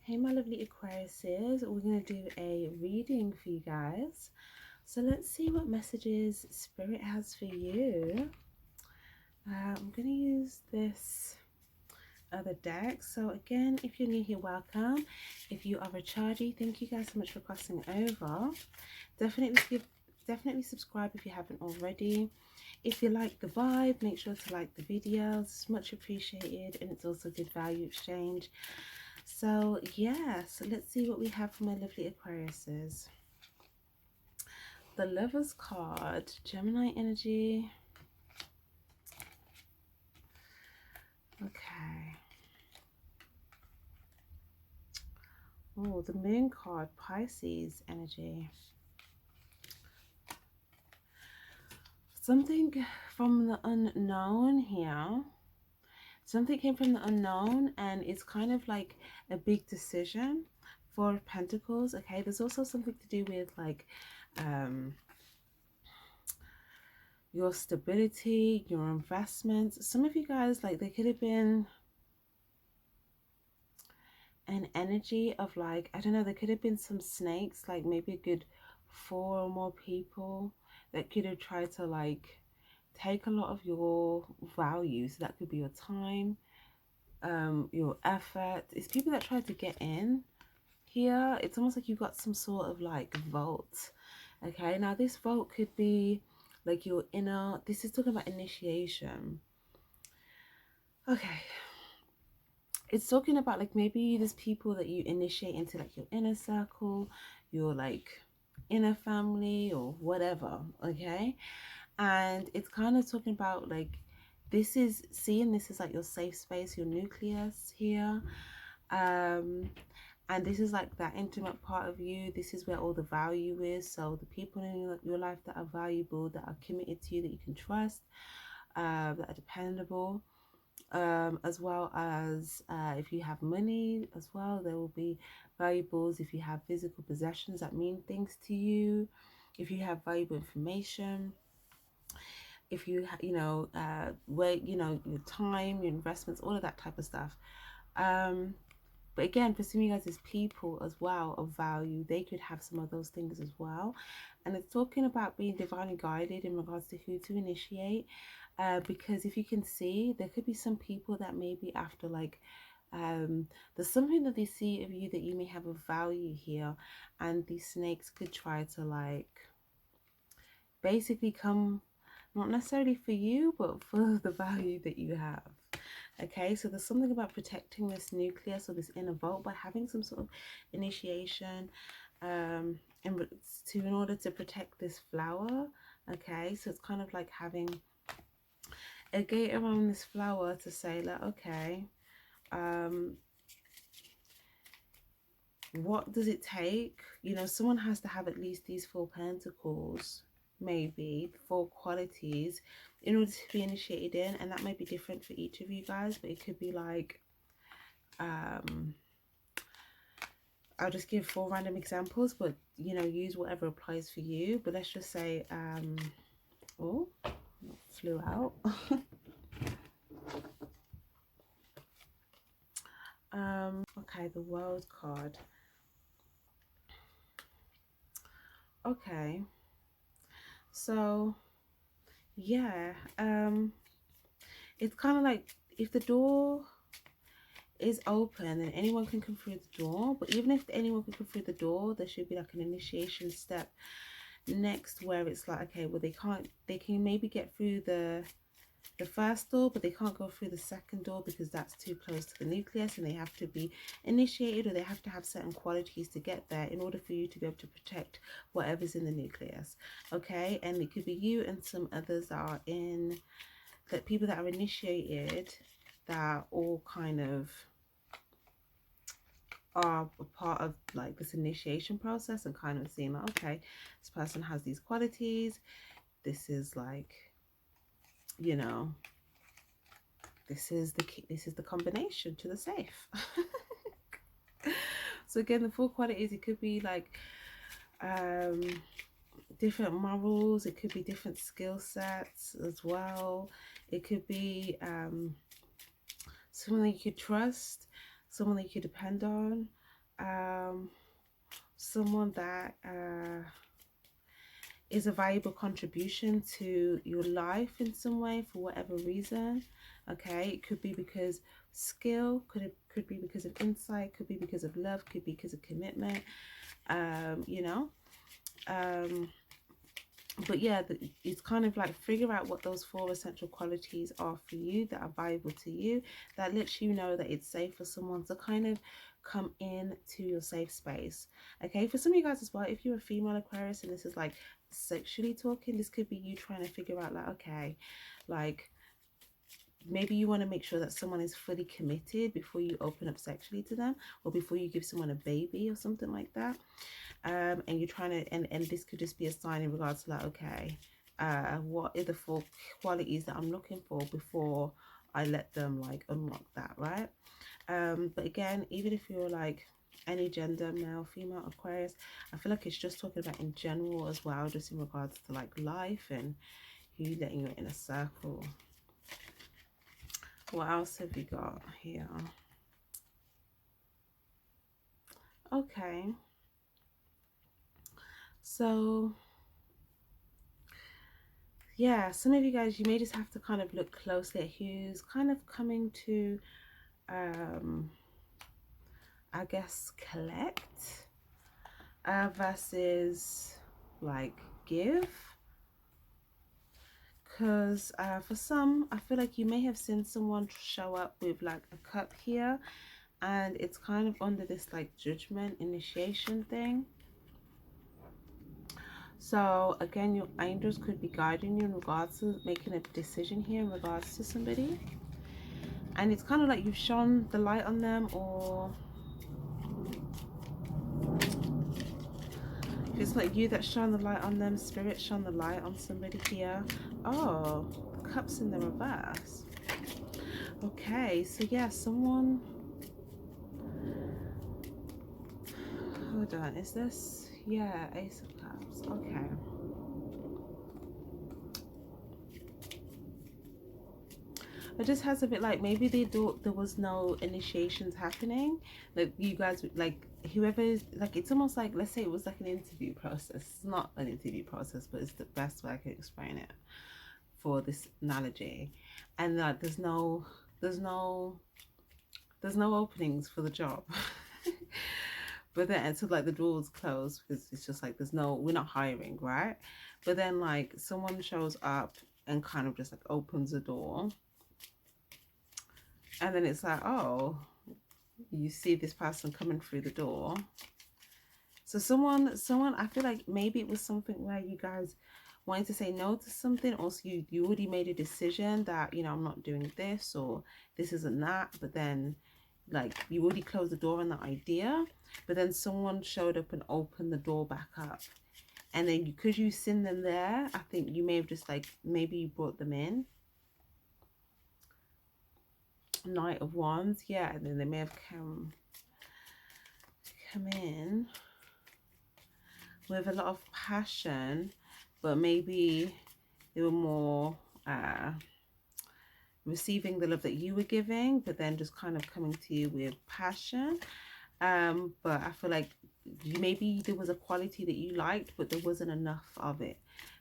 Hey my lovely Aquariuses, we're going to do a reading for you guys. So let's see what messages Spirit has for you. I'm going to use this other deck. So again, if you're new here, welcome. If you are a chargy, thank you guys so much for crossing over. Definitely subscribe if you haven't already. If you like the vibe, make sure to like the videos. It's much appreciated, and it's also good value exchange. So yeah, so let's see what we have for my lovely Aquariuses. The Lover's card, Gemini energy. Okay. Oh, the Moon card, Pisces energy. Something from the unknown here. Something came from the unknown, and it's kind of like a big decision. Four of Pentacles. Okay, there's also something to do with like your stability, your investments. Some of you guys, like, there could have been an energy of like, I don't know, there could have been some snakes, like maybe a good 4 or more people that could have tried to like take a lot of your values. That could be your time, your effort. It's people that try to get in here. It's almost like you've got some sort of like vault. Okay, now this vault could be like your inner, this is talking about initiation. Okay, it's talking about like maybe there's people that you initiate into like your inner circle, your like inner family or whatever. Okay, and it's kind of talking about like, this is seeing this is like your safe space, your nucleus here. And this is like that intimate part of you. This is where all the value is. So the people in your life that are valuable, that are committed to you, that you can trust, that are dependable, as well as if you have money as well, there will be valuables. If you have physical possessions that mean things to you, if you have valuable information, if you where your time, your investments, all of that type of stuff. But again, for some of you guys, as people as well of value, they could have some of those things as well. And it's talking about being divinely guided in regards to who to initiate. Because if you can see, there could be some people that maybe after like, there's something that they see of you that you may have a value here. And these snakes could try to like basically come, not necessarily for you, but for the value that you have. Okay, so there's something about protecting this nucleus or this inner vault by having some sort of initiation in order to protect this flower. Okay, so it's kind of like having a gate around this flower to say like, okay, what does it take? You know, someone has to have at least these 4 pentacles, maybe 4 qualities in order to be initiated in, and that may be different for each of you guys, but it could be like, I'll just give 4 random examples, but you know, use whatever applies for you. But let's just say oh, flew out. Okay, the World card. Okay, so yeah, it's kind of like if the door is open, then anyone can come through the door. But even if anyone can come through the door, there should be like an initiation step next where it's like, okay, well, they can maybe get through the first door, but they can't go through the second door because that's too close to the nucleus, and they have to be initiated, or they have to have certain qualities to get there in order for you to be able to protect whatever's in the nucleus. Okay, and it could be you and some others that are in, that people that are initiated, that all kind of are a part of like this initiation process, and kind of seeing like, okay, this person has these qualities, this is like, you know, this is the key, this is the combination to the safe. So again, the 4 qualities, it could be like different morals, it could be different skill sets as well, it could be someone that you could trust, someone that you could depend on, someone that is a valuable contribution to your life in some way for whatever reason. Okay, it could be because skill, could be because of insight, could be because of love, could be because of commitment. You know, but yeah, it's kind of like figure out what those 4 essential qualities are for you that are valuable to you, that lets you know that it's safe for someone to kind of come in to your safe space. Okay, for some of you guys as well, if you're a female Aquarius and this is like sexually talking, this could be you trying to figure out like, okay, like maybe you want to make sure that someone is fully committed before you open up sexually to them, or before you give someone a baby or something like that. And you're trying to, and this could just be a sign in regards to like, okay, what are the 4 qualities that I'm looking for before I let them like unlock that, right? But again, even if you're like any gender, male, female, Aquarius, I feel like it's just talking about in general as well, just in regards to like life and who you letting your inner circle. What else have we got here? Okay, so yeah, some of you guys, you may just have to kind of look closely at who's kind of coming to I guess collect versus like give. Because for some, I feel like you may have seen someone show up with like a cup here, and it's kind of under this like judgment initiation thing. So again, your angels could be guiding you in regards to making a decision here in regards to somebody, and it's kind of like you've shone the light on them, or if it's like you that shone the light on them, spirit shone the light on somebody here. Oh, the cup's in the reverse. Okay, so yeah, someone, hold on, is this, yeah, Ace of Cups. Okay, it just has a bit like maybe they thought there was no initiations happening, like you guys, like whoever, like it's almost like, let's say it was like an interview process. It's not an interview process, but it's the best way I can explain it for this analogy. And like there's no openings for the job. But then until like the doors closed, because it's just like we're not hiring, right? But then like someone shows up and kind of just like opens the door, and then it's like, oh, you see this person coming through the door. So someone, I feel like maybe it was something where you guys wanted to say no to something, or so you already made a decision that, you know, I'm not doing this, or this isn't that, but then like you already closed the door on that idea, but then someone showed up and opened the door back up, and then because you seen them there, I think you may have just like, maybe you brought them in. Knight of Wands, yeah, and then they may have come in with a lot of passion, but maybe they were more receiving the love that you were giving, but then just kind of coming to you with passion. But I feel like maybe there was a quality that you liked, but there wasn't enough of it,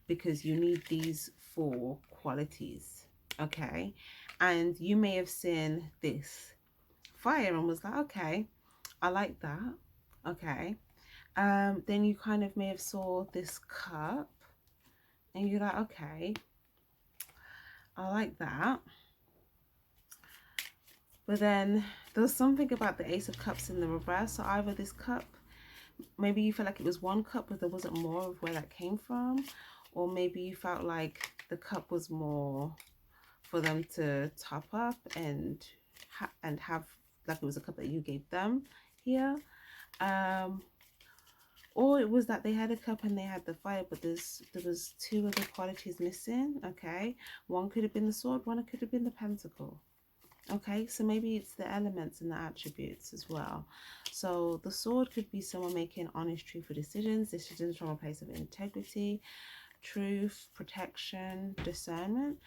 because you need these 4 qualities. Okay, and you may have seen this fire and was like, okay, I like that. Okay, then you kind of may have saw this cup and you're like, okay, I like that. But then there was something about the Ace of Cups in the reverse. So either this cup, maybe you felt like it was one cup, but there wasn't more of where that came from. Or maybe you felt like the cup was more for them to top up and have, like it was a cup that you gave them here. Or it was that they had a cup and they had the fire, but there was 2 other qualities missing. Okay, one could have been the sword, one could have been the pentacle. Okay, so maybe it's the elements and the attributes as well. So the sword could be someone making honest, truthful decisions from a place of integrity, truth, protection, discernment.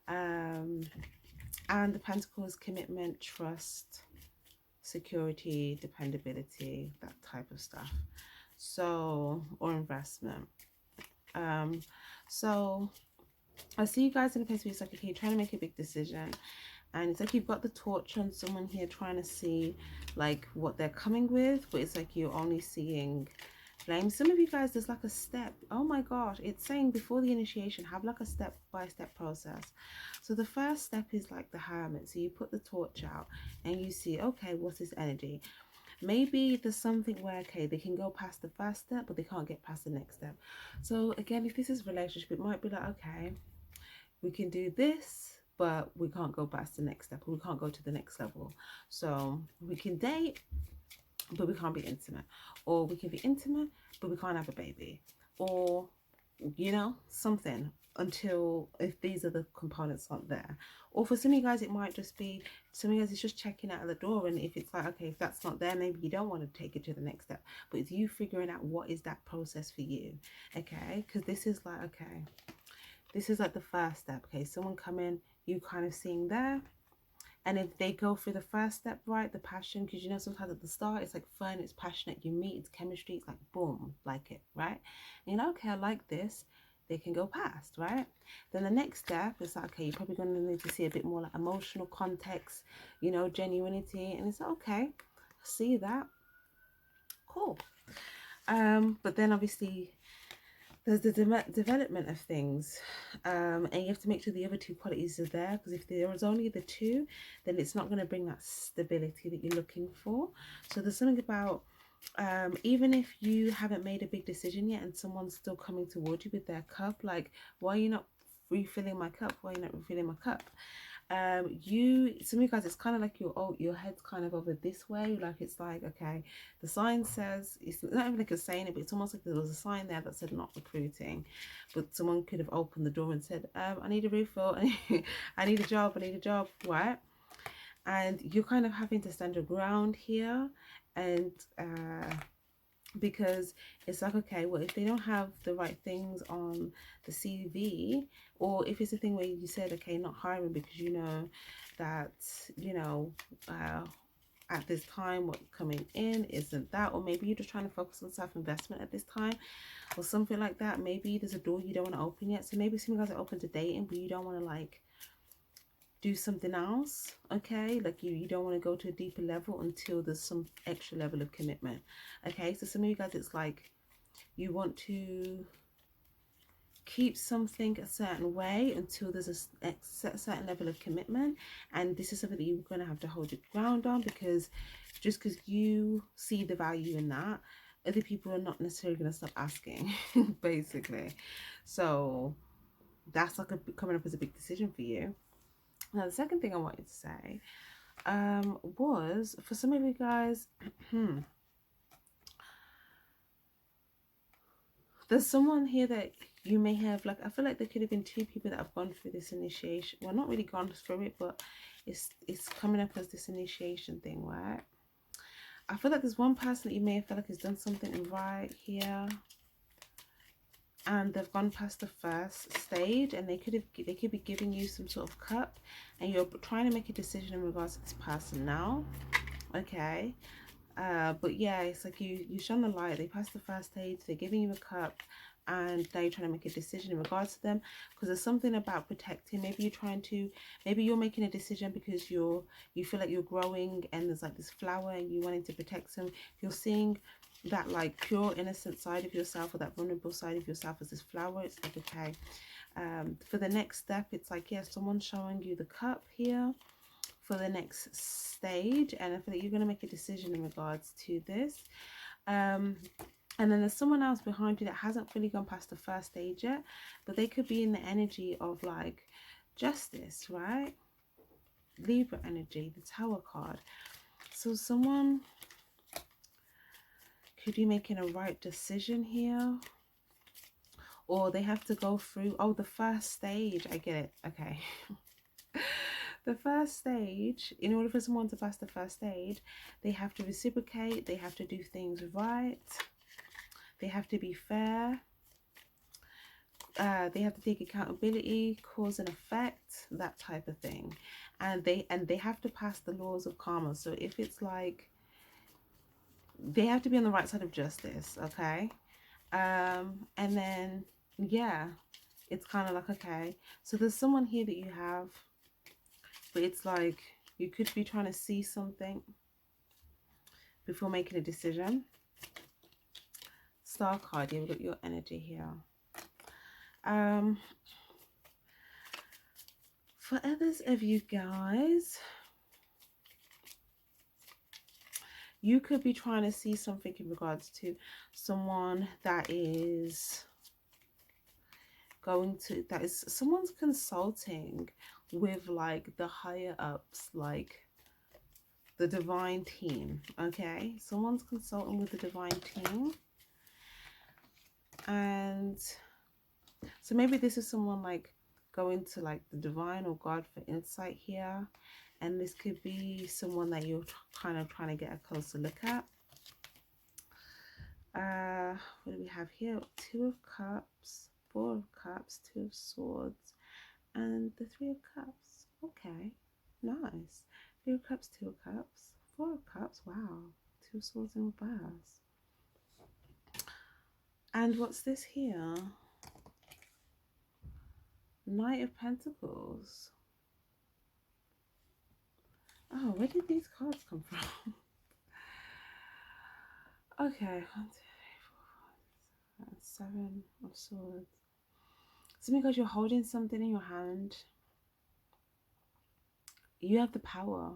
And the pentacle is commitment, trust, security, dependability, that type of stuff. So, or investment. So I see you guys in a place where it's like, okay, you're trying to make a big decision, and it's like you've got the torch on someone here trying to see like what they're coming with, but it's like you're only seeing flame. Some of you guys, there's like a step. Oh my gosh, it's saying before the initiation, have like a step-by-step process. So the first step is like the Hermit. So you put the torch out and you see, okay, what's this energy? Maybe there's something where, okay, they can go past the first step, but they can't get past the next step. So again, if this is relationship, it might be like, okay, we can do this, but we can't go past the next step, or we can't go to the next level. So we can date, but we can't be intimate, or we can be intimate, but we can't have a baby, or, you know, something, until, if these are the components aren't there. Or for some of you guys, it might just be, some of you guys, it's just checking out of the door, and if it's like, okay, if that's not there, maybe you don't want to take it to the next step, but it's you figuring out what is that process for you. Okay, because this is like, okay, this is like the first step. Okay, someone come in, you kind of seeing there, and if they go through the first step, right, the passion, because you know sometimes at the start it's like fun, it's passionate, you meet, it's chemistry, it's like boom, like it, right? And you know, okay, I like this, they can go past, right? Then the next step is like, okay, you're probably going to need to see a bit more like emotional context, you know, genuinity, and it's okay, I see that, cool. But then obviously there's the development of things, and you have to make sure the other two qualities are there, because if there is only the two, then it's not going to bring that stability that you're looking for. So there's something about, even if you haven't made a big decision yet and someone's still coming towards you with their cup, like, why are you not refilling my cup? Why are you not refilling my cup? Some of you guys, it's kind of like your head's kind of over this way, like it's like, okay, the sign says, it's not even like you're saying it, but it's almost like there was a sign there that said not recruiting, but someone could have opened the door and said, I need a refill, I need a job, right? And you're kind of having to stand your ground here, and because it's like, okay, well, if they don't have the right things on the CV, or if it's a thing where you said, okay, not hiring because you know that, you know, at this time what's coming in isn't that, or maybe you're just trying to focus on self-investment at this time, or something like that. Maybe there's a door you don't want to open yet, so maybe some guys are open to dating, but you don't want to like do something else, okay? Like you don't want to go to a deeper level until there's some extra level of commitment. Okay, so some of you guys, it's like you want to keep something a certain way until there's a certain level of commitment, and this is something that you're going to have to hold your ground on, because just because you see the value in that, other people are not necessarily going to stop asking basically. So that's like coming up as a big decision for you. Now, the second thing I wanted to say was, for some of you guys, there's someone here that you may have, like, I feel like there could have been two people that have gone through this initiation. Well, not really gone through it, but it's coming up as this initiation thing, right? I feel like there's one person that you may have felt like has done something right here, and they've gone past the first stage, and they could be giving you some sort of cup, and you're trying to make a decision in regards to this person now. Okay, but yeah, it's like you shone the light, they passed the first stage, they're giving you a cup, and now you're trying to make a decision in regards to them, because there's something about protecting. Maybe you're making a decision because you feel like you're growing, and there's like this flower and you wanting to protect them. You're seeing that like pure innocent side of yourself, or that vulnerable side of yourself as this flower. It's like, okay, for the next step, it's like, yeah, someone's showing you the cup here for the next stage, and I feel like you're going to make a decision in regards to this. And then there's someone else behind you that hasn't fully gone past the first stage yet, but they could be in the energy of like justice, right? Libra energy, the Tower card. So someone could be making a right decision here, or they have to go through, oh, the first stage, I get it, okay. The first stage, in order for someone to pass the first stage, they have to reciprocate, they have to do things right, they have to be fair, they have to take accountability, cause and effect, that type of thing. And they have to pass the laws of karma. So if it's like, they have to be on the right side of justice, okay? And then, yeah, it's kind of like, okay, so there's someone here that you have, but it's like you could be trying to see something before making a decision. Star card, yeah, we've got your energy here. For others of you guys, you could be trying to see something in regards to someone that is someone's consulting with like the higher ups, like the divine team, okay? Someone's consulting with the divine team. And so maybe this is someone like going to like the divine or God for insight here. And this could be someone that you're kind of trying to get a closer look at. What do we have here? 2 of Cups, 4 of Cups, 2 of Swords, and the 3 of Cups. Okay, nice. 3 of Cups, 2 of Cups, 4 of Cups. Wow, 2 of Swords in reverse. And what's this here? Knight of Pentacles. Oh, where did these cards come from? Okay, 1, 2, 3, 4, 5, 6, 7 of Swords. So because you're holding something in your hand, you have the power.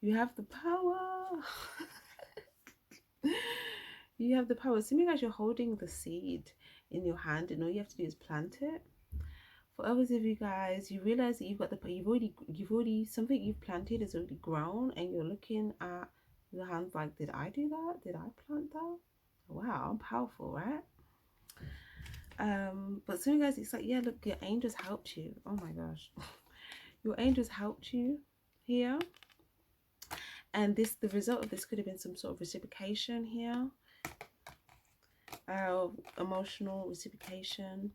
You have the power. You have the power. Seeming as you're holding the seed in your hand, and all you have to do is plant it. For others of you guys, you realize that you've got you've already something you've planted is already grown, and you're looking at your hands like, did I do that? Did I plant that? Wow, I'm powerful, right? But some of you guys, it's like, yeah, look, your angels helped you. Oh my gosh. Your angels helped you here. And this, the result of this could have been some sort of reciprocation here. Emotional reciprocation.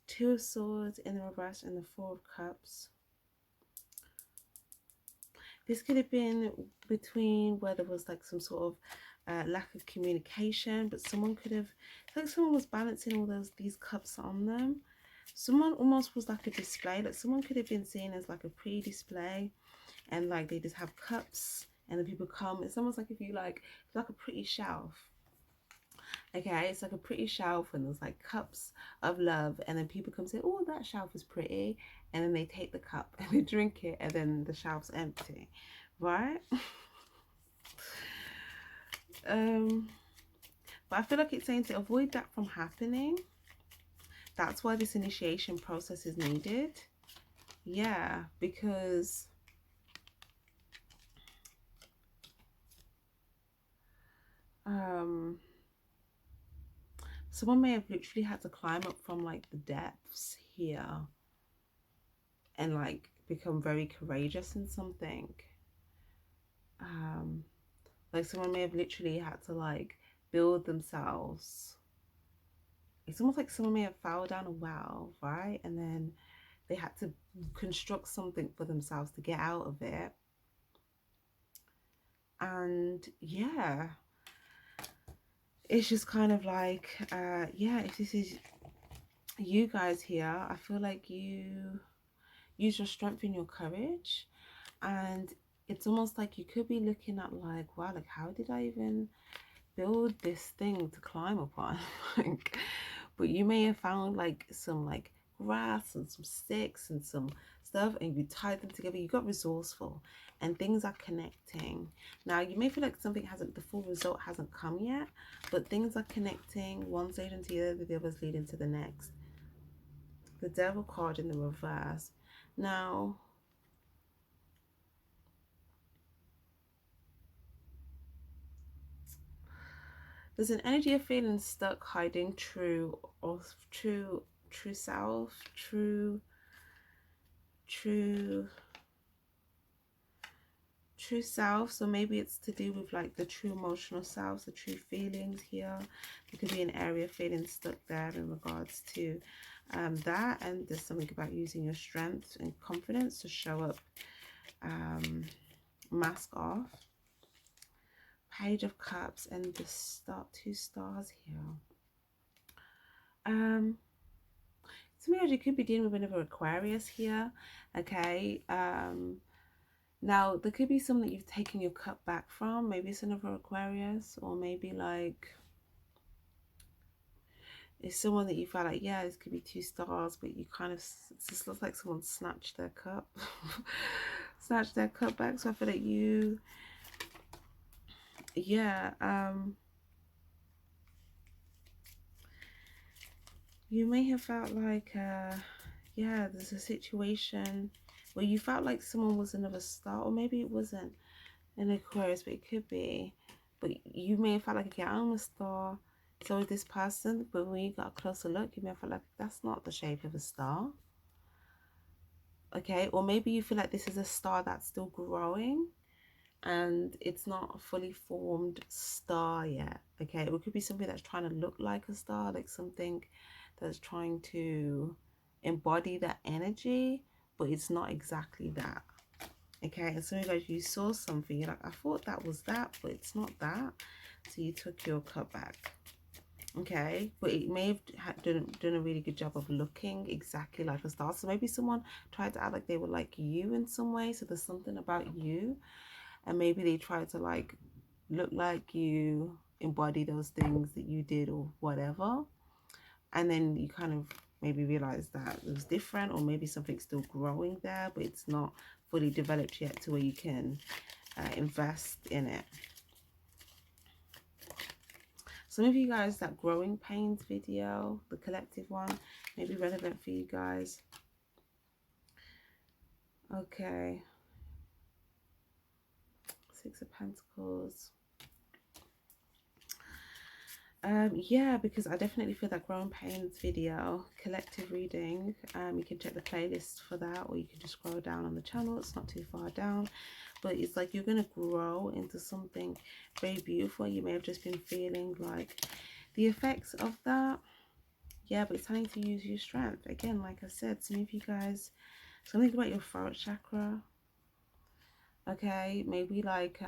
2 of Swords in the reverse and the 4 of Cups. This could have been between where there was like some sort of lack of communication, but someone could have, like someone was balancing all these cups on them. Someone almost was like a display, like someone could have been seen as like a pretty display, and like they just have cups and then people come. It's almost like if you like, it's like a pretty shelf. Okay, it's like a pretty shelf and there's like cups of love, and then people come say, oh, that shelf is pretty, and then they take the cup and they drink it, and then the shelf's empty, right? But I feel like it's saying to avoid that from happening. That's why this initiation process is needed. Yeah, because someone may have literally had to climb up from like the depths here and like become very courageous in something. Like someone may have literally had to like build themselves. It's almost like someone may have fallen down a well, right? And then they had to construct something for themselves to get out of it. And yeah, it's just kind of like, yeah, if this is you guys here, I feel like you use your strength and your courage, and it's almost like you could be looking at like, wow, like how did I even build this thing to climb upon? Like, but you may have found like some like grass and some sticks and some stuff, and you tied them together. You got resourceful and things are connecting. Now you may feel like something hasn't, the full result hasn't come yet, but things are connecting. One's leading to the other, the other's leading to the next. The Devil card in the reverse. Now there's an energy of feeling stuck, hiding true self, true true self. So maybe it's to do with like the true emotional selves, the true feelings here. There could be an area feeling stuck there in regards to that. And there's something about using your strength and confidence to show up, mask off. Page of Cups and the two stars here. Sometimes you could be dealing with another Aquarius here. Okay. Now there could be something that you've taken your cup back from. Maybe it's another Aquarius, or maybe like it's someone that you felt like, yeah, this could be two stars, but you kind of, it just looks like someone snatched their cup. Snatched their cup back. So I feel like you, yeah, you may have felt like, yeah, there's a situation where you felt like someone was another star, or maybe it wasn't an Aquarius, but it could be. But you may have felt like, okay, I'm a star, so is this person. But when you got a closer look, you may have felt like that's not the shape of a star. Okay, or maybe you feel like this is a star that's still growing and it's not a fully formed star yet. Okay, it could be something that's trying to look like a star, like something that's trying to embody that energy, but it's not exactly that. Okay, and some of you guys, you saw something, you're like, I thought that was that, but it's not that. So you took your cup back. Okay, but it may have done a really good job of looking exactly like a star. So maybe someone tried to act like they were like you in some way. So there's something about you, and maybe they tried to like look like you, embody those things that you did or whatever. And then you kind of maybe realize that it was different, or maybe something's still growing there, but it's not fully developed yet to where you can invest in it. Some of you guys, that growing pains video, the collective one, may be relevant for you guys. Okay. Six of Pentacles. Yeah, because I definitely feel that growing pains video, collective reading. You can check the playlist for that, or you can just scroll down on the channel. It's not too far down, but it's like you're gonna grow into something very beautiful. You may have just been feeling like the effects of that. Yeah, but it's time to use your strength again. Like I said, some of you guys, something about your throat chakra. Okay, maybe like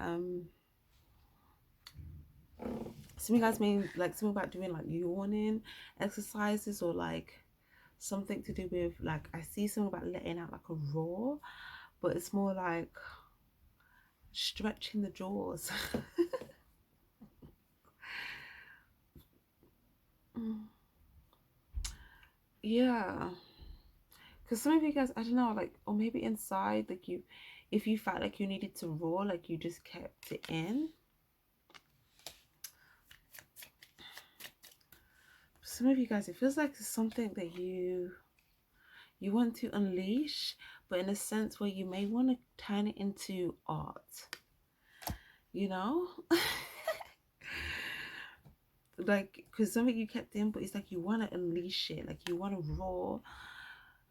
some of you guys may like something about doing like yawning exercises, or like something to do with like, I see something about letting out like a roar, but it's more like stretching the jaws. Yeah, because some of you guys, I don't know, like, or maybe inside, like you, if you felt like you needed to roar, like you just kept it in. Some of you guys, it feels like it's something that you want to unleash, but in a sense where you may want to turn it into art, you know. Like, because something you kept in, but it's like you want to unleash it, like you want to roar,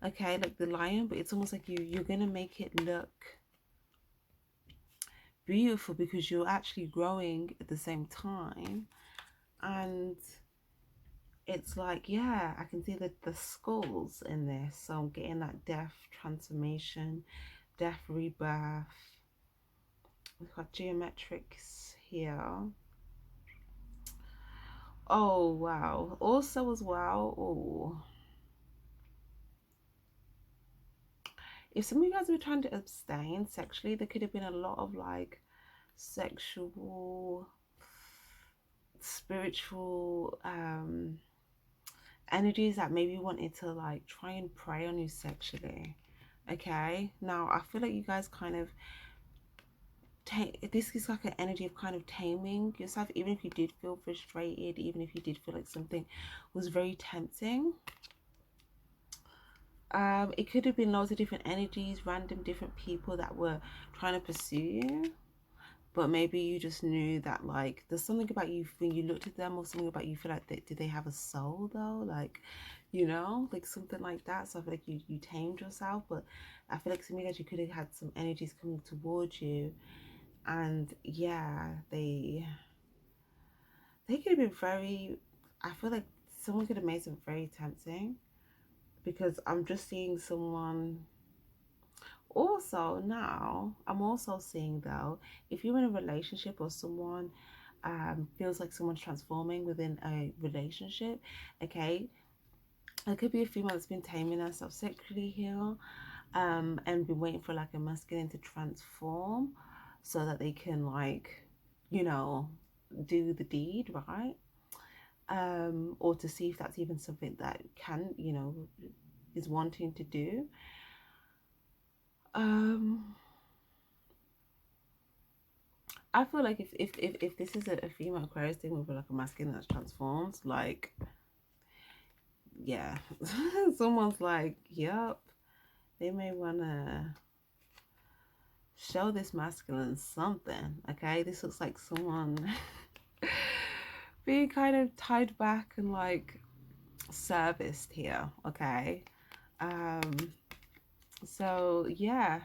okay, like the lion, but it's almost like you're gonna make it look beautiful because you're actually growing at the same time. And it's like, yeah, I can see the skulls in this, so I'm getting that death transformation, death rebirth. We've got geometrics here. Oh wow, also as well, oh, if some of you guys were trying to abstain sexually, there could have been a lot of like sexual, spiritual energies that maybe wanted to like try and prey on you sexually. Okay, now I feel like you guys kind of this is like an energy of kind of taming yourself, even if you did feel frustrated, even if you did feel like something was very tempting. It could have been loads of different energies, random different people that were trying to pursue you, but maybe you just knew that like there's something about you when you looked at them, or something about you feel like did they have a soul though, like, you know, like something like that. So I feel like you tamed yourself, but I feel like some of you guys, you could have had some energies coming towards you And yeah, they could have been very, I feel like someone could have made them very tempting, because I'm just seeing someone. Also, now I'm also seeing, though, if you're in a relationship or someone feels like someone's transforming within a relationship, okay, it could be a female that's been taming herself sexually here, and been waiting for like a masculine to transform so that they can, like, you know, do the deed, right? Or to see if that's even something that can, is wanting to do. Um, I feel like if this is a female Aquarius thing with like a masculine that's transformed, like, yeah, someone's like, yep, they may wanna show this masculine something. Okay, this looks like someone being kind of tied back and like serviced here. Okay, um, so yeah,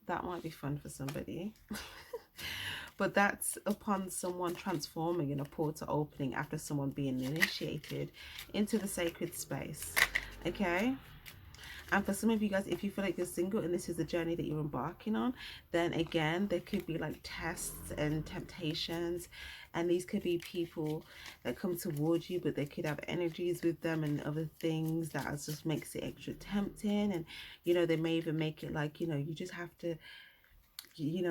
that might be fun for somebody. But that's upon someone transforming in a portal opening after someone being initiated into the sacred space. Okay. And for some of you guys, if you feel like you're single and this is the journey that you're embarking on, then again, there could be like tests and temptations. And these could be people that come towards you, but they could have energies with them and other things that just makes it extra tempting. And, they may even make it like, you just have to,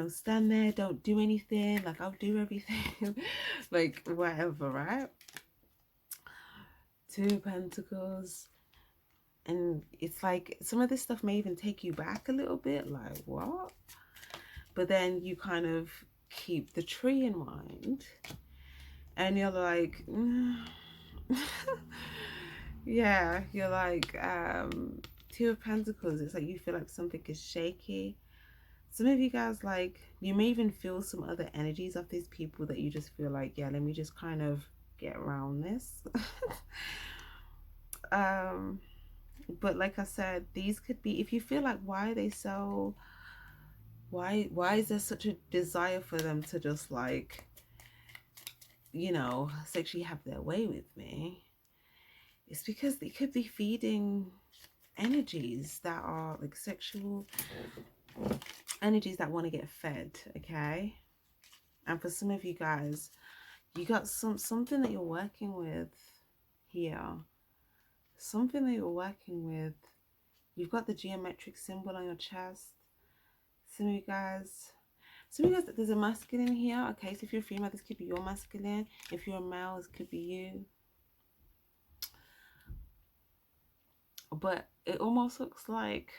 stand there, don't do anything, like I'll do everything, like whatever, right? Two of Pentacles. And it's like some of this stuff may even take you back a little bit, like what? But then you kind of keep the tree in mind and you're like, yeah, you're like, Two of Pentacles. It's like you feel like something is shaky. Some of you guys, like, you may even feel some other energies of these people that you just feel like, yeah, let me just kind of get around this. But like I said, these could be, if you feel like, why are they so, why is there such a desire for them to just like, sexually have their way with me? It's because they could be feeding energies that are like sexual energies that want to get fed. Okay. And for some of you guys, you got something that you're working with here. Something that you're working with. You've got the geometric symbol on your chest. Some of you guys, there's a masculine here. Okay, so if you're a female, this could be your masculine. If you're a male, this could be you. But it almost looks like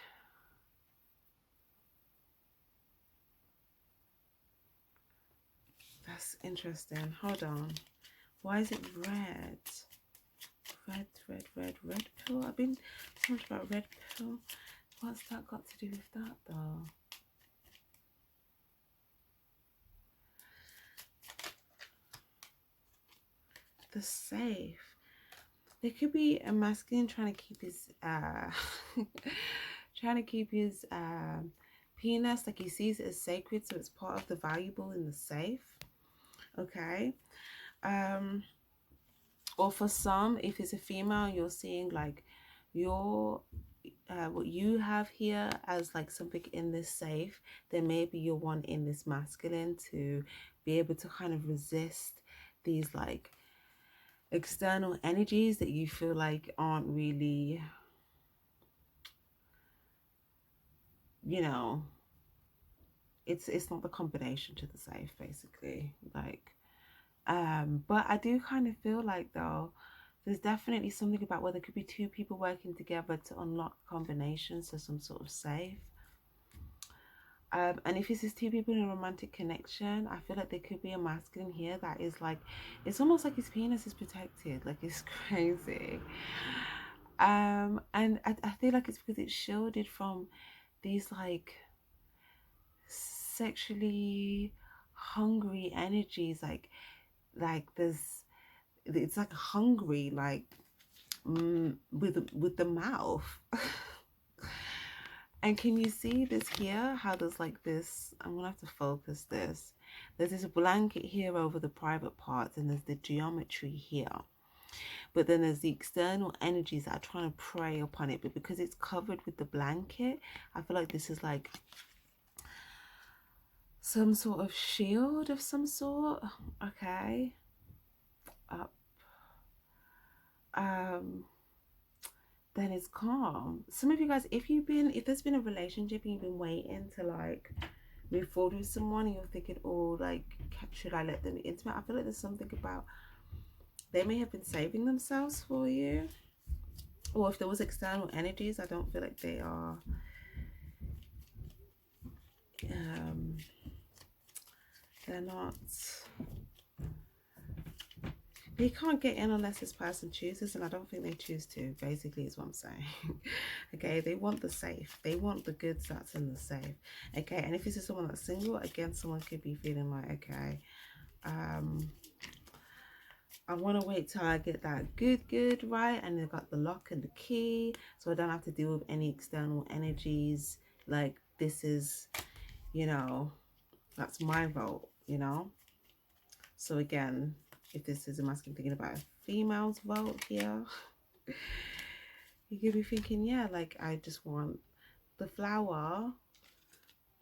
that's interesting. Hold on. Why is it red? Red pill. I've been so much about red pill. What's that got to do with that though? The safe. There could be a masculine trying to keep his penis, like he sees it as sacred, so it's part of the valuable in the safe. Okay. Or for some, if it's a female, you're seeing like your what you have here as like something in this safe, then maybe you're wanting this masculine to be able to kind of resist these like external energies that you feel like aren't really, it's not the combination to the safe, basically. Like, but I do kind of feel like, though, there's definitely something about where there could be two people working together to unlock combinations to some sort of safe. And if this is two people in a romantic connection, I feel like there could be a masculine here that is like, it's almost like his penis is protected. Like, it's crazy. And I feel like it's because it's shielded from these like sexually hungry energies, like there's, it's like hungry, like with the mouth. And can you see this here, how there's like this, I'm gonna have to focus this, There's this blanket here over the private parts, and there's the geometry here. But then there's the external energies that are trying to prey upon it. But because it's covered with the blanket, I feel like this is like some sort of shield of some sort. Okay. Up. Then it's calm. Some of you guys, if there's been a relationship and you've been waiting to like move forward with someone and you're thinking, oh, like, should I let them be intimate? I feel like there's something about they may have been saving themselves for you. Or if there was external energies, I don't feel like they are they're not, they can't get in unless this person chooses, and I don't think they choose to, basically is what I'm saying. Okay, they want the safe, they want the goods that's in the safe. Okay, and if this is someone that's single, again, someone could be feeling like, okay, I want to wait till I get that good right, and they've got the lock and the key, so I don't have to deal with any external energies. Like, this is, you know, that's my vote, you know. So again, if this is a masculine thinking about a female's vote here, you could be thinking, yeah, like, I just want the flower,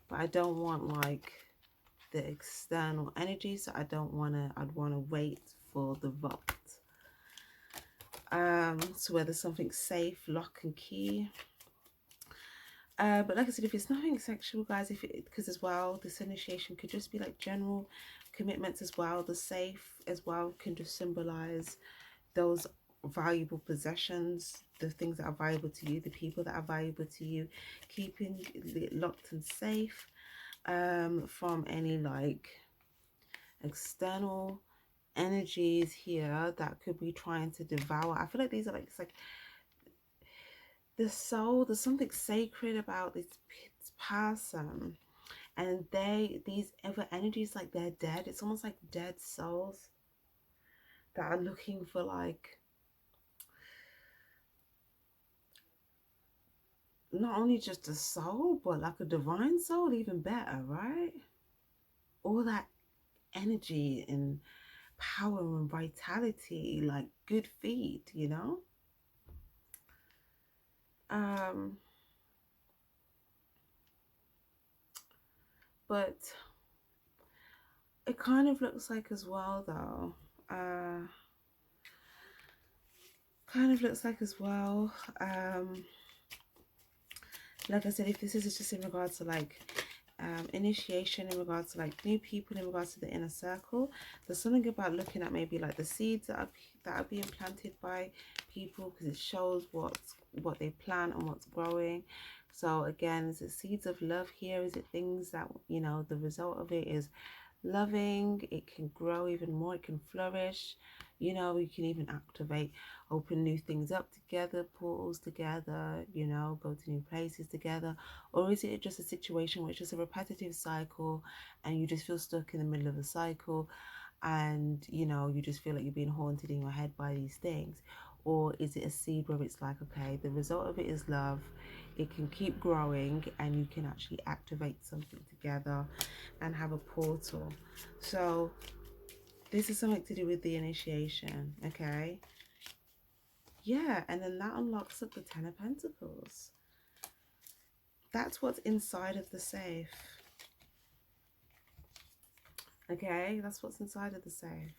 but I don't want like the external energy, so I'd want to wait for the vote. So whether something's safe, lock and key. But like I said, if it's nothing sexual, guys, because as well, this initiation could just be like general commitments as well. The safe as well can just symbolize those valuable possessions, the things that are valuable to you, the people that are valuable to you, keeping it locked and safe from any like external energies here that could be trying to devour. I feel like these are like, it's like the soul, there's something sacred about this person, and these other energies, like they're dead. It's almost like dead souls that are looking for like not only just a soul, but like a divine soul, even better, right? All that energy and power and vitality, like good feed, you know. But it kind of looks like as well though, kind of looks like as well, like I said, if this is just in regards to like initiation, in regards to like new people, in regards to the inner circle, there's something about looking at maybe like the seeds that are being planted by people, because it shows what they plant and what's growing. So again, is it seeds of love here? Is it things that, you know, the result of it is loving? It can grow even more, it can flourish, you know. You can even activate, open new things up together, portals together, you know, go to new places together. Or is it just a situation where it's just a repetitive cycle and you just feel stuck in the middle of the cycle, and you know, you just feel like you're being haunted in your head by these things? Or is it a seed where it's like, okay, the result of it is love, it can keep growing, and you can actually activate something together and have a portal? So this is something to do with the initiation, okay? Yeah, and then that unlocks up the Ten of Pentacles. That's what's inside of the safe. Okay, that's what's inside of the safe.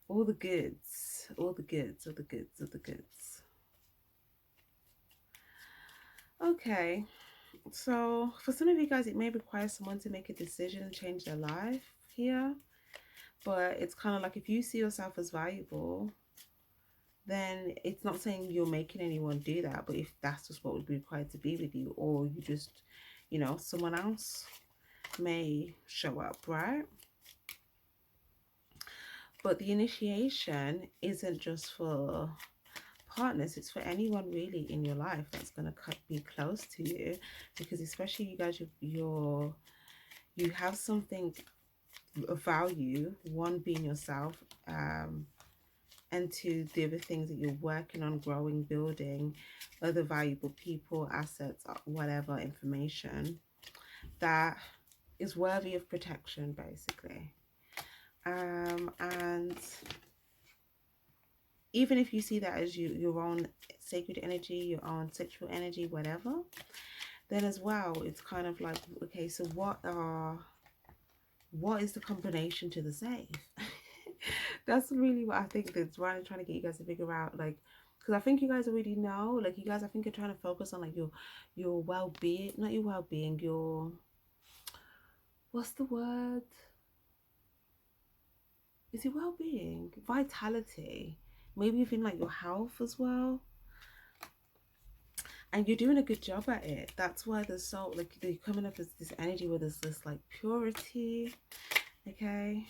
All the goods, all the goods, all the goods, all the goods. Okay, so for some of you guys, it may require someone to make a decision and change their life here. But it's kind of like, if you see yourself as valuable, then it's not saying you're making anyone do that, but if that's just what would be required to be with you, or you just, you know, someone else may show up, right? But the initiation isn't just for partners, it's for anyone really in your life that's going to be close to you, because especially you guys, you have something of value, one being yourself, and two, the other things that you're working on, growing, building, other valuable people, assets, whatever, information that is worthy of protection, basically. And even if you see that as your own sacred energy, your own sexual energy, whatever, then as well, it's kind of like, okay, so what is the combination to the safe? That's really what I think that's why I'm trying to get you guys to figure out, like, because I think you guys already know, like, you guys, I think, you're trying to focus on like your well-being, not your well-being, your, what's the word, is it well-being, vitality, maybe even like your health as well. And you're doing a good job at it. That's why there's so, like, they're coming up as this energy where there's this like purity. Okay.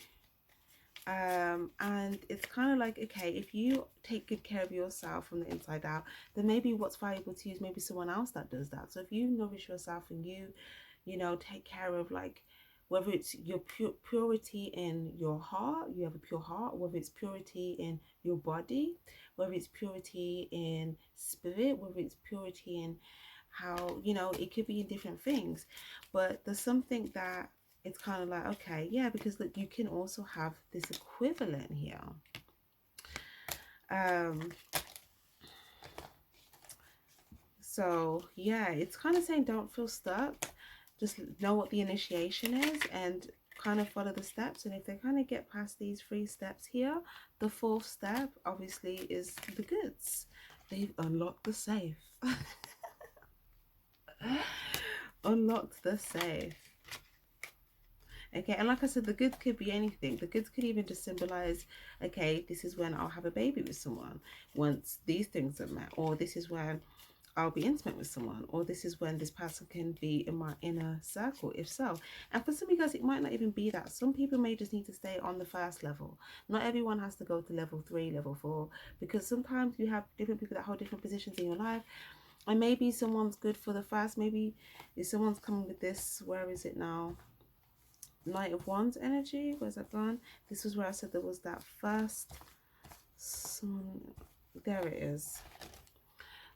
And it's kind of like, okay, if you take good care of yourself from the inside out, then maybe what's valuable to you is maybe someone else that does that. So if you nourish yourself and you know, take care of, like, whether it's your purity in your heart, you have a pure heart, whether it's purity in your body, whether it's purity in spirit, whether it's purity in how, you know, it could be in different things. But there's something that it's kind of like, okay, yeah, because look, you can also have this equivalent here. So yeah, it's kind of saying don't feel stuck, just know what the initiation is and kind of follow the steps. And if they kind of get past these 3 steps here, the 4th step obviously is the goods. They've unlocked the safe. Unlocked the safe. Okay, and like I said, the goods could be anything. The goods could even just symbolize, okay, this is when I'll have a baby with someone once these things are met, or this is when I'll be intimate with someone, or this is when this person can be in my inner circle, if so. And for some of you guys, it might not even be that. Some people may just need to stay on the 1st level. Not everyone has to go to level 3, level 4, because sometimes you have different people that hold different positions in your life. And maybe someone's good for the 1st, maybe if someone's coming with this, where is it now? Knight of Wands energy, where's that gone? This was where I said there was that 1st there it is.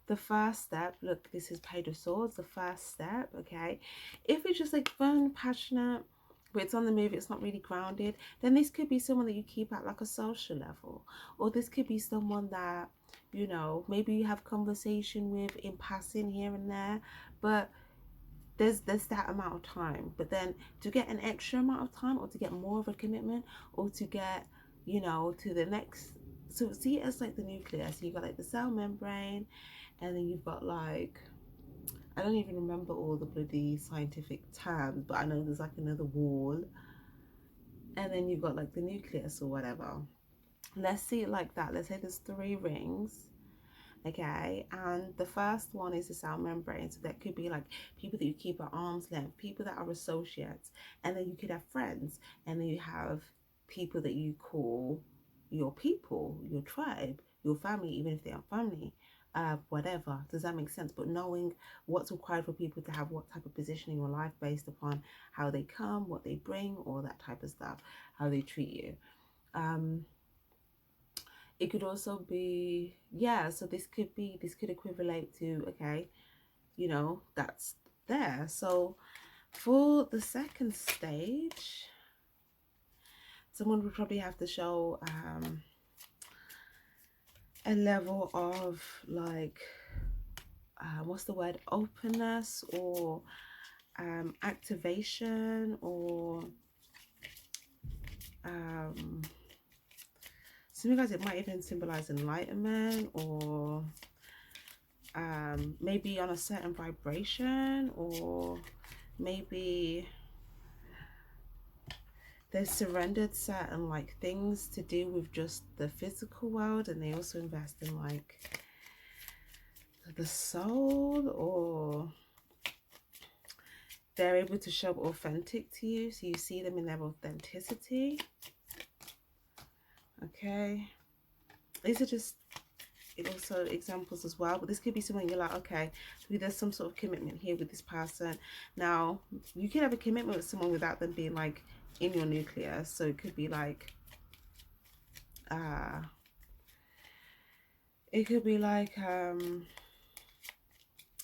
The 1st step, look, this is Page of Swords, the 1st step. Okay, if it's just like fun, passionate, but it's on the move, it's not really grounded, then this could be someone that you keep at like a social level, or this could be someone that, you know, maybe you have conversation with in passing here and there, but there's that amount of time. But then to get an extra amount of time, or to get more of a commitment, or to get, you know, to the next, so see it as like the nucleus. You got like the cell membrane, and then you've got like, I don't even remember all the bloody scientific terms, but I know there's like another wall, and then you've got like the nucleus or whatever. Let's see it like that. Let's say there's 3 rings. Okay, and the 1st one is the cell membrane. So that could be like people that you keep at arm's length, people that are associates, and then you could have friends, and then you have people that you call your people, your tribe, your family, even if they aren't family, whatever. Does that make sense? But knowing what's required for people to have what type of position in your life based upon how they come, what they bring, all that type of stuff, how they treat you. It could also be, yeah, so this could equivalent to, okay, you know, that's there. So for the 2nd stage, someone would probably have to show a level of like, what's the word, openness, or activation, or some of you guys, it might even symbolize enlightenment, or maybe on a certain vibration, or maybe they've surrendered certain like things to do with just the physical world, and they also invest in like the soul, or they're able to show authentic to you, so you see them in their authenticity. Okay, these are just also examples as well, but this could be something you're like, okay, so there's some sort of commitment here with this person. Now you could have a commitment with someone without them being like in your nucleus, so it could be like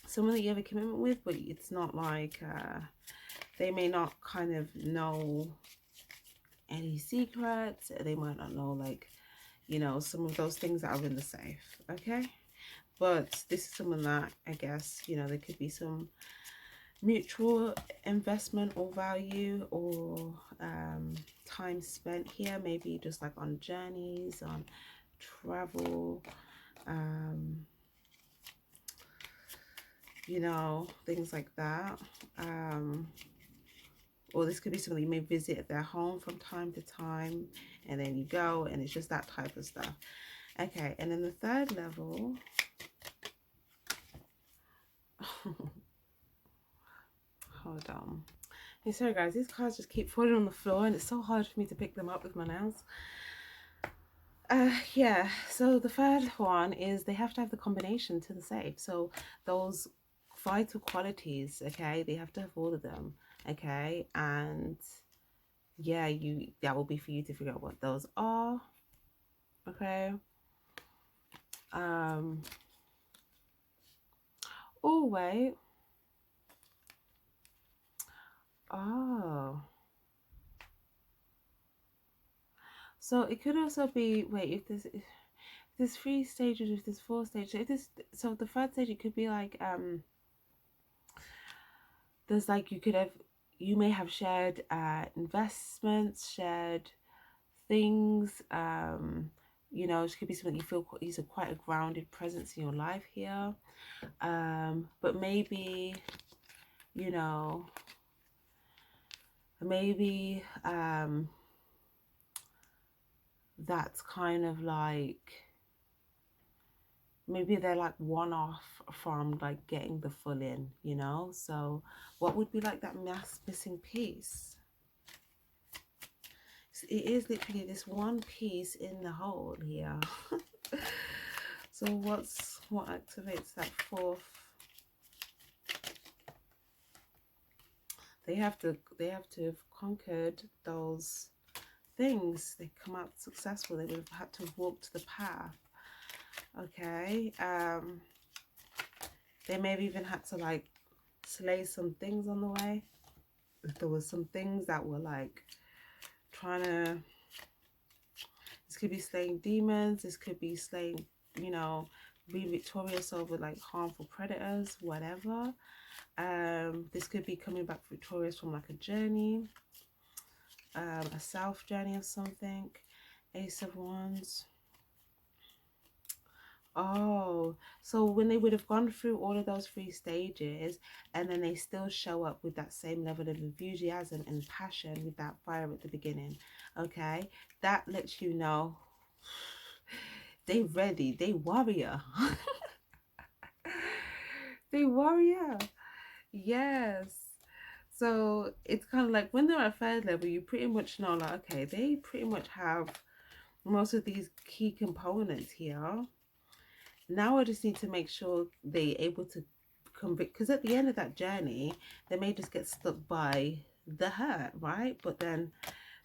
someone that you have a commitment with, but it's not like They may not kind of know any secrets. They might not know, like, you know, some of those things that are in the safe. Okay. But this is someone that, I guess, you know, there could be some mutual investment or value, or time spent here, maybe just like on journeys, on travel, you know, things like that. Or this could be something you may visit at their home from time to time, and then you go, and it's just that type of stuff. Okay, and then the third level, hold on. Hey, sorry guys, these cards just keep falling on the floor, and it's so hard for me to pick them up with my nails. Yeah, so the third one is they have to have the combination to the safe. So those vital qualities, okay, they have to have all of them, okay, and yeah, that will be for you to figure out what those are. Okay. Oh wait. Oh, so it could also be, wait, if there's 3 stages, if there's 4 stages, if this, so the third stage, it could be like there's like, you may have shared investments, shared things, you know, it could be something you feel is a quite a grounded presence in your life here, but maybe, you know, maybe that's kind of like, maybe they're like one off from like getting the full in, you know. So what would be like that missing piece? It is literally this one piece in the whole here. So what activates that fourth? They have to have conquered those things. They come out successful. They would have had to walk to the path. Okay. They may have even had to like slay some things on the way. If there was some things that were like trying to, this could be slaying demons, this could be slaying, you know, being victorious over like harmful predators, whatever. This could be coming back victorious from like a journey, a self journey of something. Ace of Wands. Oh, so when they would have gone through all of those 3 stages, and then they still show up with that same level of enthusiasm and passion with that fire at the beginning, okay, that lets you know they ready, they warrior. They warrior, yes. So it's kind of like when they're at 3rd level, you pretty much know, like, okay, they pretty much have most of these key components here. Now I just need to make sure they're able to convict, because at the end of that journey, they may just get stuck by the hurt, right? But then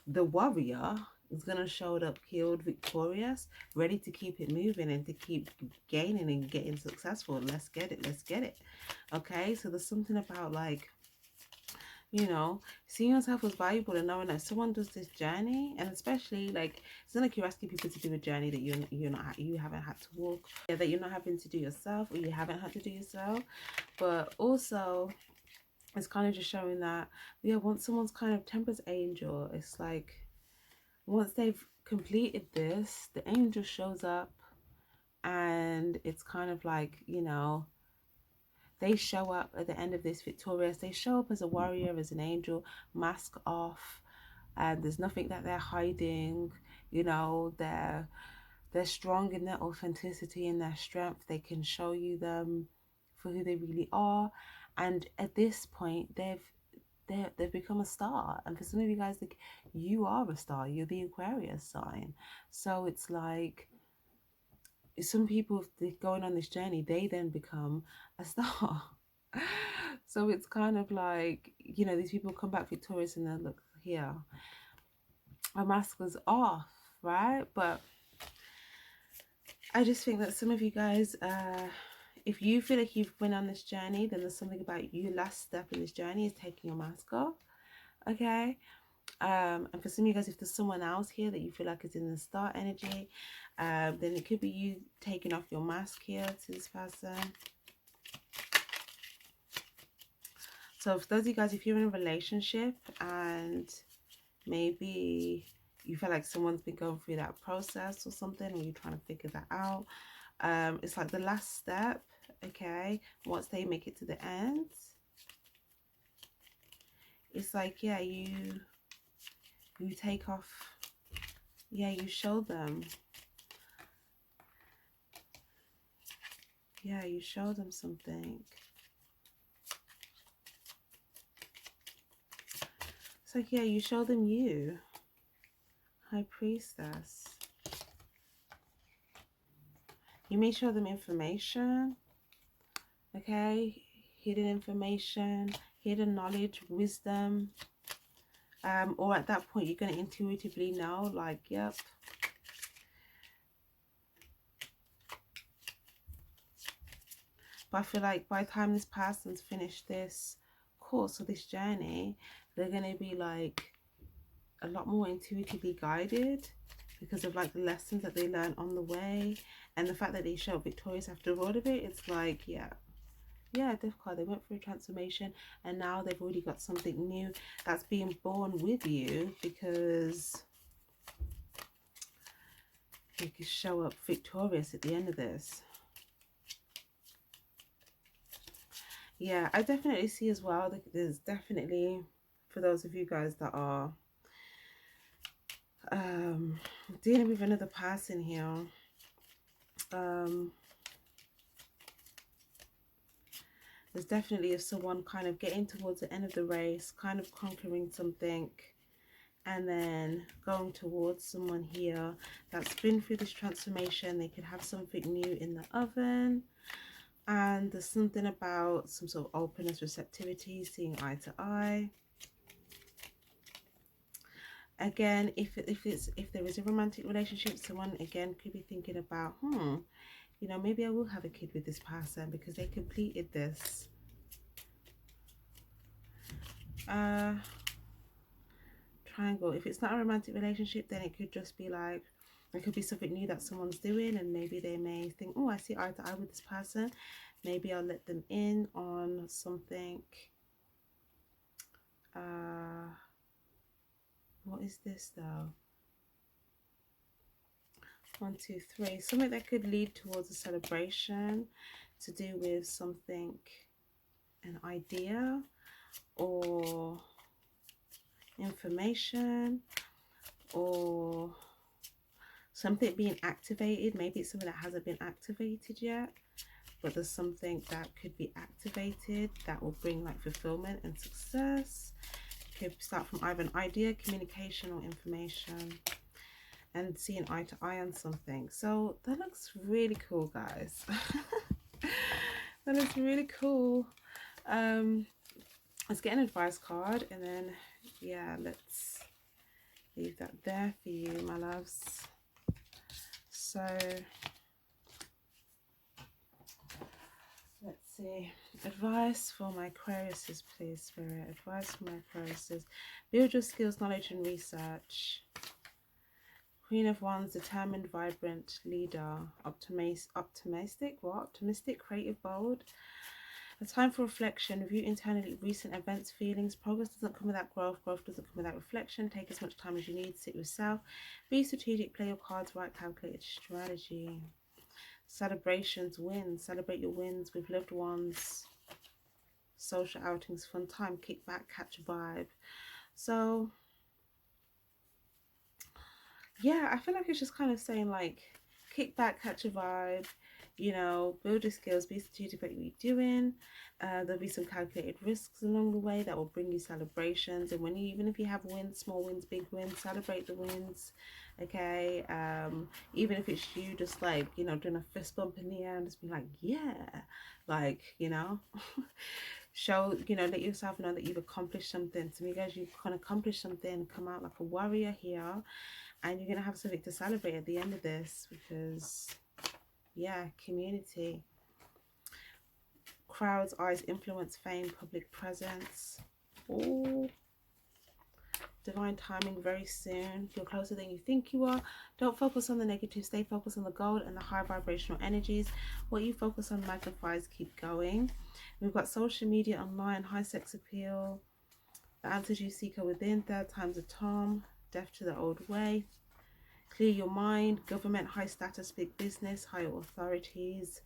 the warrior is going to show up healed, victorious, ready to keep it moving and to keep gaining and getting successful. Let's get it. Let's get it. Okay, so there's something about like, you know, seeing yourself as valuable and knowing that someone does this journey, and especially like, it's not like you're asking people to do a journey that you haven't had to walk, that you're not having to do yourself, or you haven't had to do yourself. But also it's kind of just showing that, yeah, once someone's kind of temperance angel, it's like once they've completed this, the angel shows up, and it's kind of like, you know, they show up at the end of this victorious. They show up as a warrior, as an angel, mask off, and there's nothing that they're hiding. You know, they're strong in their authenticity and their strength. They can show you them for who they really are. And at this point, they've become a star. And for some of you guys, like, you are a star. You're the Aquarius sign. So it's like, some people, if they're going on this journey, they then become a star. So it's kind of like, you know, these people come back victorious, and then look here, our mask was off, right? But I just think that some of you guys, if you feel like you've been on this journey, then there's something about you. Last step in this journey is taking your mask off. Okay. And for some of you guys, if there's someone else here that you feel like is in the start energy, then it could be you taking off your mask here to this person. So for those of you guys, if you're in a relationship and maybe you feel like someone's been going through that process or something, or you're trying to figure that out, it's like the last step. Okay, once they make it to the end, it's like, yeah, you take off, yeah, you show them, yeah, you show them something. It's like, yeah, you show them you. High Priestess. You may show them information, okay? Hidden information, hidden knowledge, wisdom. Or at that point, you're going to intuitively know, like, yep. But I feel like by the time this person's finished this course or this journey, they're going to be like a lot more intuitively guided because of like the lessons that they learn on the way, and the fact that they show up victorious after all of it. It's like, yeah, Death card, they went through a transformation and now they've already got something new that's being born with you, because you can show up victorious at the end of this. Yeah, I definitely see as well that there's definitely, for those of you guys that are dealing with another person here, there's definitely someone kind of getting towards the end of the race, kind of conquering something, and then going towards someone here that's been through this transformation. They could have something new in the oven, and there's something about some sort of openness, receptivity, seeing eye to eye. Again, if there is a romantic relationship, someone again could be thinking about, you know, maybe I will have a kid with this person because they completed this. Triangle. If it's not a romantic relationship, then it could just be like, it could be something new that someone's doing, and maybe they may think, oh, I see eye to eye with this person, maybe I'll let them in on something. What is this though? 1, 2, 3. Something that could lead towards a celebration, to do with something, an idea or information, or something being activated. Maybe it's something that hasn't been activated yet, but there's something that could be activated that will bring like fulfillment and success. It could start from either an idea, communication, or information, and seeing eye to eye on something. So that looks really cool, guys. That looks really cool. Let's get an advice card, and then yeah, let's leave that there for you, my loves. So let's see. Advice for my Aquariuses, please, Spirit. Advice for my Aquariuses. Build your skills, knowledge, and research. Queen of Wands, determined, vibrant, leader, optimistic, creative, bold. A time for reflection. Review internally recent events, feelings. Progress doesn't come without growth. Growth doesn't come without reflection. Take as much time as you need. Sit with yourself. Be strategic. Play your cards right. Calculated strategy. Celebrations, wins. Celebrate your wins with loved ones. Social outings, fun time. Kick back, catch a vibe. So yeah, I feel like it's just kind of saying like, kick back, catch a vibe, you know, build your skills, be strategic about what you're doing. There'll be some calculated risks along the way that will bring you celebrations. And when you, even if you have wins, small wins, big wins, celebrate the wins. Okay, even if it's you just like, you know, doing a fist bump in the air and just be like, yeah, like, you know, show, you know, let yourself know that you've accomplished something. So you guys, you can accomplish something, come out like a warrior here. And you're going to have something to celebrate at the end of this, because, yeah, community. crowds, eyes, influence, fame, public presence. Oh, divine timing very soon. You're closer than you think you are. Don't focus on the negative. Stay focused on the gold and the high vibrational energies. What you focus on magnifies. Keep going. We've got social media, online, high sex appeal. The answers you seek are within. Third time's a charm. Death to the old way. Clear your mind. Government, high status, big business, higher authorities.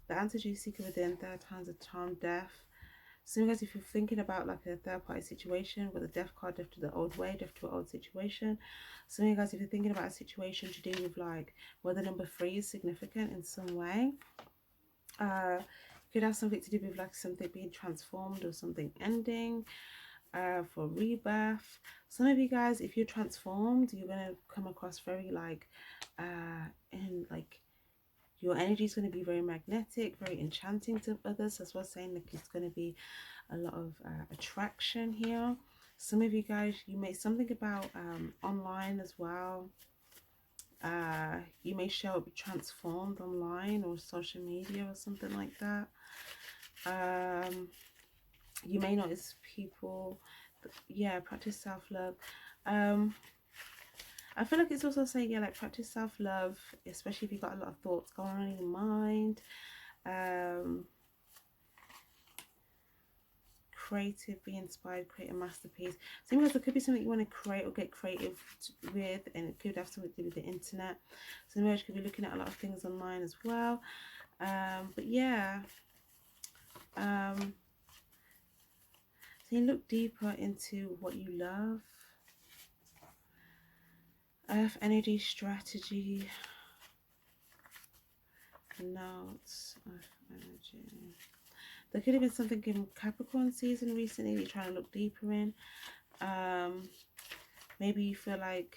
The answers you seek are within. Third time's a charm. Death. So guys, if you're thinking about like a third party situation with a death card, death to the old way, death to an old situation. So you guys, if you're thinking about a situation to do with like whether number 3 is significant in some way, could have something to do with like something being transformed or something ending, for rebirth. Some of you guys, if you're transformed, you're gonna come across very like and like your energy is going to be very magnetic, very enchanting to others. As well, saying like it's going to be a lot of attraction here. Some of you guys, you may something about online as well. You may show up transformed online or social media or something like that. You may notice people, yeah, practice self-love. I feel like it's also saying, yeah, like practice self-love, especially if you've got a lot of thoughts going on in your mind. Creative, be inspired, create a masterpiece. Sometimes there could be something you want to create or get creative with, and it could have something to do with the internet. So maybe you could be looking at a lot of things online as well. But yeah, so you look deeper into what you love. Earth energy, strategy, notes, Earth energy. There could have been something in Capricorn season recently you're trying to look deeper in. Maybe you feel like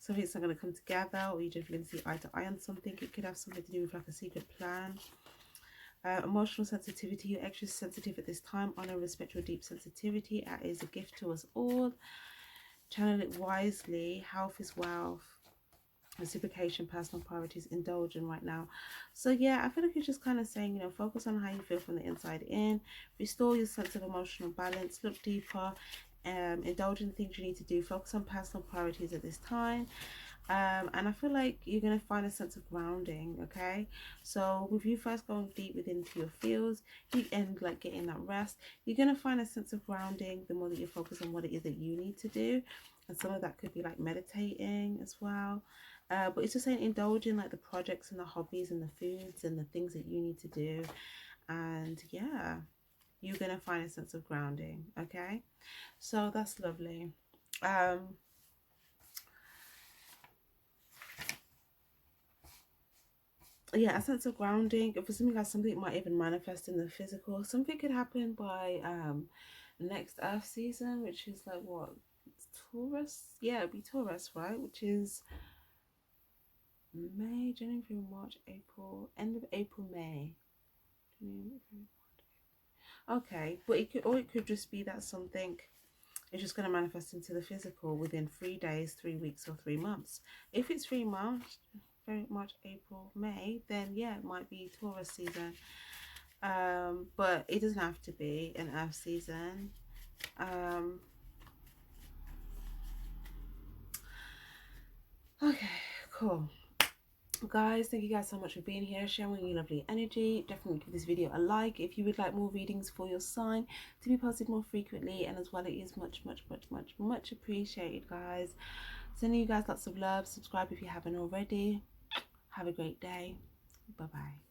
something's not going to come together, or you just going to see eye to eye on something. It could have something to do with like a secret plan. Emotional sensitivity, you're extra sensitive at this time. Honor and respect your deep sensitivity. It is a gift to us all. Channel it wisely. Health is wealth. Reciprocation, personal priorities, indulging right now. So yeah, I feel like it's just kind of saying, you know, focus on how you feel from the inside in. Restore your sense of emotional balance. Look deeper. Indulge in the things you need to do. Focus on personal priorities at this time. And I feel like you're going to find a sense of grounding, okay? So with you first going deep within your fields, and like getting that rest, you're going to find a sense of grounding the more that you focus on what it is that you need to do. And some of that could be like meditating as well. But it's just saying indulge in like the projects and the hobbies and the foods and the things that you need to do. And yeah, you're going to find a sense of grounding, okay? So that's lovely. Yeah, a sense of grounding. For something like something might even manifest in the physical. Something could happen by next Earth season, which is like what? It's Taurus? Yeah, it'd be Taurus, right? Which is May, January, February, March, April, end of April, May. Okay, but it could, or it could just be that something is just going to manifest into the physical within 3 days, 3 weeks, or 3 months. If it's 3 months, March, April, May, then yeah, it might be Taurus season. But it doesn't have to be an Earth season. Okay, cool. Guys, thank you guys so much for being here, sharing your lovely energy. Definitely give this video a like if you would like more readings for your sign to be posted more frequently, and as well it is much appreciated, guys. Sending you guys lots of love. Subscribe if you haven't already. Have a great day. Bye bye.